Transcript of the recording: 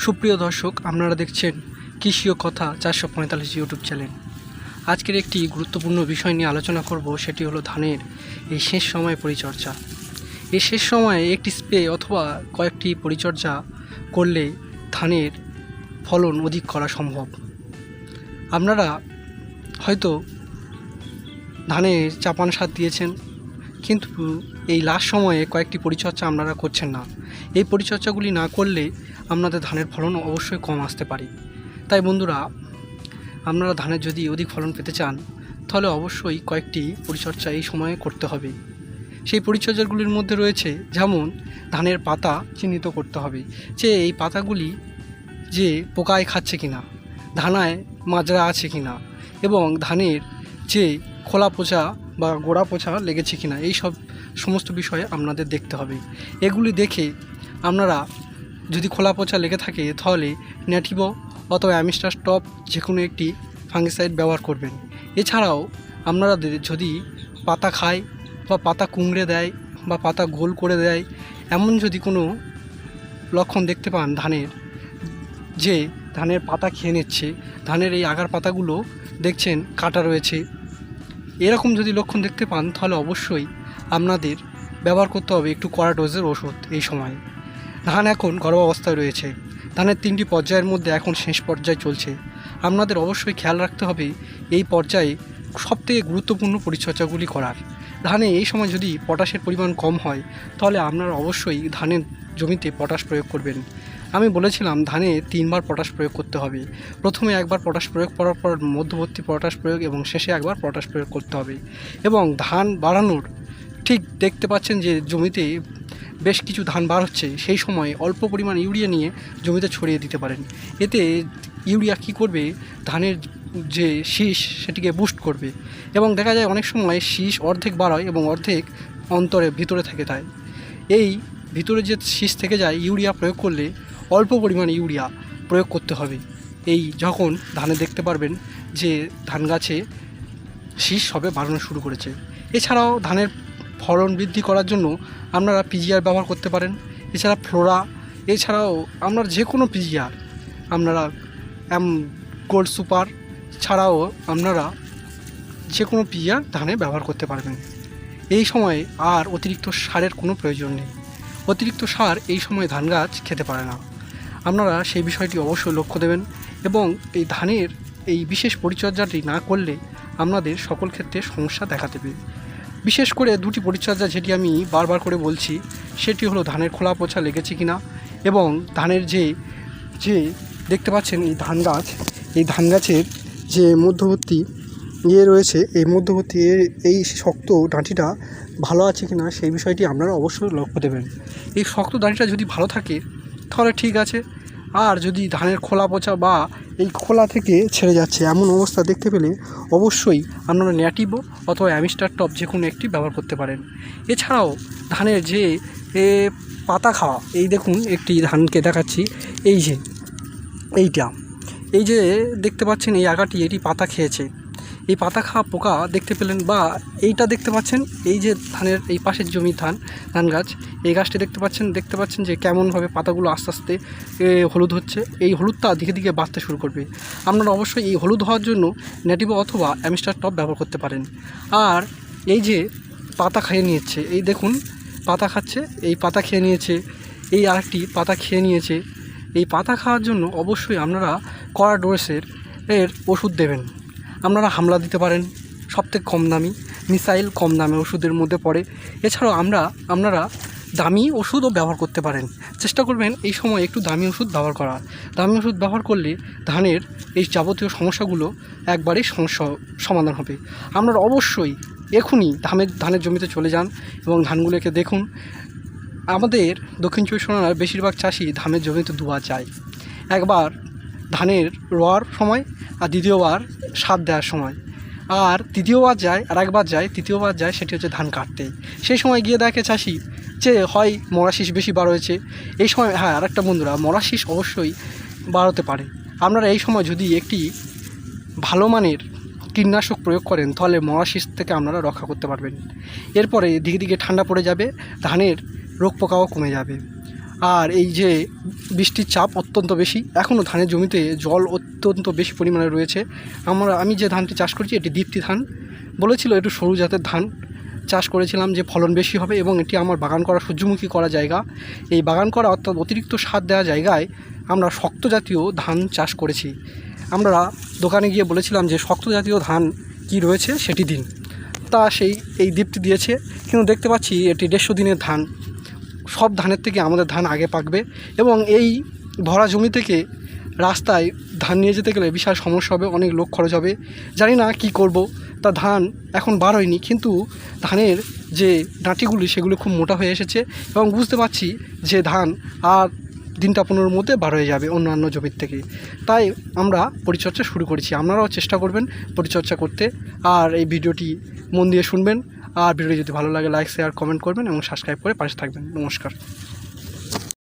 সুপ্রিয় দর্শক, আপনারা দেখছেন কৃষি ও কথা 445 ইউটিউব চ্যানেল। আজকের একটি গুরুত্বপূর্ণ বিষয় নিয়ে আলোচনা করব, সেটি হলো ধানের এই শেষ সময় পরিচর্যা। এই শেষ সময়ে একটি স্প্রে অথবা কয়েকটি পরিচর্যা করলে ধানের ফলন অধিক করা সম্ভব। আপনারা হয়তো ধানে চাপান সার দিয়েছেন, কিন্তু এই লাস্ট সময়ে কয়েকটি পরিচর্যা আপনারা করছেন না। এই পরিচর্যাগুলি না করলে আপনাদের ধানের ফলন অবশ্যই কম আসতে পারে। তাই বন্ধুরা, আপনারা ধানের যদি অধিক ফলন পেতে চান, তাহলে অবশ্যই কয়েকটি পরিচর্যা এই সময়ে করতে হবে। সেই পরিচর্যাগুলির মধ্যে রয়েছে, যেমন ধানের পাতা চিহ্নিত করতে হবে যে এই পাতাগুলি যে পোকায় খাচ্ছে কিনা, ধানায় মাজরা আছে কিনা, এবং ধানের যে খোলা পচা বা গোড়া পচা লেগেছে কিনা, এই সমস্ত বিষয়ে আপনাদের দেখতে হবে। এগুলি দেখে আপনারা যদি খোলা পচা লেগে থাকে, তাহলে ন্যাটিভো অথবা অ্যামিস্টার টপ যে কোনো একটি ফাঙ্গিসাইড ব্যবহার করবেন। এছাড়াও আপনারা যদি পাতা খায় বা পাতা কুঁকড়ে দেয় বা পাতা গোল করে দেয়, এমন যদি কোনো লক্ষণ দেখতে পান ধানের, যে ধানের পাতা খেয়ে নিচ্ছে, ধানের এই আগার পাতাগুলো দেখছেন কাটা রয়েছে, এরকম যদি লক্ষণ দেখতে পান, তাহলে অবশ্যই আপনাদের ব্যবহার করতে হবে একটু কড়া ডোজের ওষুধ। এই সময় ধান এখন গর্ভাবস্থায় রয়েছে, ধানের 3টি পর্যায়ের মধ্যে এখন শেষ পর্যায়ে চলছে। আপনাদের অবশ্যই খেয়াল রাখতে হবে এই পর্যায়ে সবথেকে গুরুত্বপূর্ণ পরিচর্যাগুলি করার। ধানে এই সময় যদি পটাশের পরিমাণ কম হয়, তাহলে আপনারা অবশ্যই ধানের জমিতে পটাশ প্রয়োগ করবেন। আমি বলেছিলাম ধানে 3বার পটাশ প্রয়োগ করতে হবে। প্রথমে একবার পটাশ প্রয়োগ করার পর মধ্যবর্তী পটাশ প্রয়োগ এবং শেষে একবার পটাশ প্রয়োগ করতে হবে। এবং ধান বাড়ানোর ঠিক দেখতে পাচ্ছেন যে জমিতে বেশ কিছু ধান বার হচ্ছে, সেই সময় অল্প পরিমাণ ইউরিয়া নিয়ে জমিতে ছড়িয়ে দিতে পারেন। এতে ইউরিয়া কী করবে, ধানের যে শীষ সেটিকে বুস্ট করবে, এবং দেখা যায় অনেক সময় শীষ অর্ধেক বাড়ায় এবং অর্ধেক ভিতরে থেকে যায়। এই ভিতরে যে শীষ থেকে যায়, ইউরিয়া প্রয়োগ করলে অল্প পরিমাণ ইউরিয়া প্রয়োগ করতে হবে। এই যখন ধানে দেখতে পারবেন যে ধান গাছে শীষ সবে বাড়ানো শুরু করেছে। এছাড়াও ধানের ফলন বৃদ্ধি করার জন্য আপনারা পিজিআর ব্যবহার করতে পারেন। এছাড়া ফ্লোরা, এছাড়াও আপনার যে কোনো পিজিআর, আপনারা গোল্ড সুপার ছাড়াও আপনারা যে কোনো পিজিআর ধানে ব্যবহার করতে পারবেন। এই সময়ে আর অতিরিক্ত সারের কোনো প্রয়োজন নেই। অতিরিক্ত সার এই সময় ধান গাছ খেতে পারে না। আপনারা সেই বিষয়টি অবশ্যই লক্ষ্য দেবেন, এবং এই ধানের এই বিশেষ পরিচর্যাটি না করলে আপনাদের সকল ক্ষেত্রে সমস্যা দেখা দেবে। বিশেষ করে 2টি পরিচর্যা যেটি আমি বারবার করে বলছি, সেটি হলো ধানের খোলা পচা লেগেছে কিনা, এবং ধানের যে দেখতে পাচ্ছেন এই ধান গাছের যে মধ্যবর্তী রয়েছে, এই মধ্যবর্তী এই শক্ত ডাঁটিটা ভালো আছে কিনা, সেই বিষয়টি আপনারা অবশ্যই লক্ষ্য দেবেন। এই শক্ত ডাঁটিটা যদি ভালো থাকে, তাহলে ঠিক আছে। আর যদি ধানের খোলা পচা বা এই খোলা থেকে ছেড়ে যাচ্ছে এমন অবস্থা দেখতে পেলে, অবশ্যই আপনারা ন্যাটিভো অথবা অ্যামিস্টার টপ যে কোনো একটি ব্যবহার করতে পারেন। এছাড়াও ধানের যে পাতা খাওয়া, এই দেখুন একটি ধানকে দেখাচ্ছি, এই যে দেখতে পাচ্ছেন এই আগাটি, এটি পাতা খেয়েছে। এই পাতা খাওয়া পোকা দেখতে পেলেন, বা এইটা দেখতে পাচ্ছেন, এই যে ধানের এই পাশের জমির ধান গাছ, এই গাছটি দেখতে পাচ্ছেন যে কেমনভাবে পাতাগুলো আস্তে আস্তে হলুদ হচ্ছে। এই হলুদটা দিকে দিকে বাড়তে শুরু করবে। আপনারা অবশ্যই এই হলুদ হওয়ার জন্য ন্যাটিভো অথবা অ্যামিস্টার টপ ব্যবহার করতে পারেন। আর এই যে পাতা খেয়ে নিয়েছে, এই দেখুন পাতা খাচ্ছে, এই পাতা খেয়ে নিয়েছে, এই আরেকটি পাতা খেয়ে নিয়েছে। এই পাতা খাওয়ার জন্য অবশ্যই আপনারা কড়া ডোজের ওষুধ দেবেন। আপনারা হামলা দিতে পারেন, সবথেকে কম দামি মিসাইল কম দামে ওষুধের মধ্যে পড়ে। এছাড়াও আপনারা দামি ওষুধও ব্যবহার করতে পারেন। চেষ্টা করবেন এই সময় একটু দামি ওষুধ ব্যবহার করার। দামি ওষুধ ব্যবহার করলে ধানের এই যাবতীয় সমস্যাগুলো একবারেই সমাধান হবে। আপনারা অবশ্যই এখনই ধানের জমিতে চলে যান এবং ধানগুলোকে দেখুন। আমাদের দক্ষিণ 24 পরগনার বেশিরভাগ চাষি ধানের জমিতে দুবার যায়, একবার ধানের রোয়ার সময় আর দ্বিতীয়বার সার দেওয়ার সময়, আর তৃতীয়বার যায় সেটি হচ্ছে ধান কাটতে। সেই সময় গিয়ে দেখে চাষি যে হয় মরা শীষ বেশি বার হয়েছে। এই সময় আরেকটা বন্ধুরা, মরা শীষ অবশ্যই বার হতে পারে। আপনারা এই সময় যদি একটি ভালো মানের কীটনাশক প্রয়োগ করেন, তাহলে মরা শীষ থেকে আপনারা রক্ষা করতে পারবেন। এরপরে দিকে দিকে ঠান্ডা পড়ে যাবে, ধানের রোগ পোকাও কমে যাবে। আর এই যে বৃষ্টির চাপ অত্যন্ত বেশি, এখনও ধানের জমিতে জল অত্যন্ত বেশি পরিমাণে রয়েছে। আমি যে ধানটি চাষ করছি এটি দীপ্তি ধান, বলেছিল একটু সরু জাতের ধান চাষ করেছিলাম যে ফলন বেশি হবে, এবং এটি আমার বাগান করা সূর্যমুখী করা জায়গা। এই বাগান করা অর্থাৎ অতিরিক্ত সার দেওয়া জায়গায় আমরা শক্ত জাতীয় ধান চাষ করেছি। আমরা দোকানে গিয়ে বলেছিলাম যে শক্ত জাতীয় ধান কি রয়েছে সেটি দিন, তা এই দীপ্তি দিয়েছে। কিন্তু দেখতে পাচ্ছি এটি 150 দিনের ধান, সব ধানের থেকে আমাদের ধান আগে পাকবে, এবং এই ভরা জমি থেকে রাস্তায় ধান নিয়ে যেতে গেলে বিশাল সমস্যা হবে, অনেক লোক খরচ হবে। জানি না কি করব, তা ধান এখন বার হয়নি, কিন্তু ধানের যে ডাঁটিগুলি সেগুলো খুব মোটা হয়ে এসেছে, এবং বুঝতে পারছি যে ধান আর দিনটা 15-র মধ্যে বার হয়ে যাবে অন্যান্য জমির থেকে। তাই আমরা পরিচর্যা শুরু করেছি, আপনারাও চেষ্টা করবেন পরিচর্যা করতে। আর এই ভিডিওটি মন দিয়ে শুনবেন, আর ভিডিওটি যদি ভালো লাগে লাইক শেয়ার কমেন্ট করবেন এবং সাবস্ক্রাইব করে পাশে থাকবেন। নমস্কার।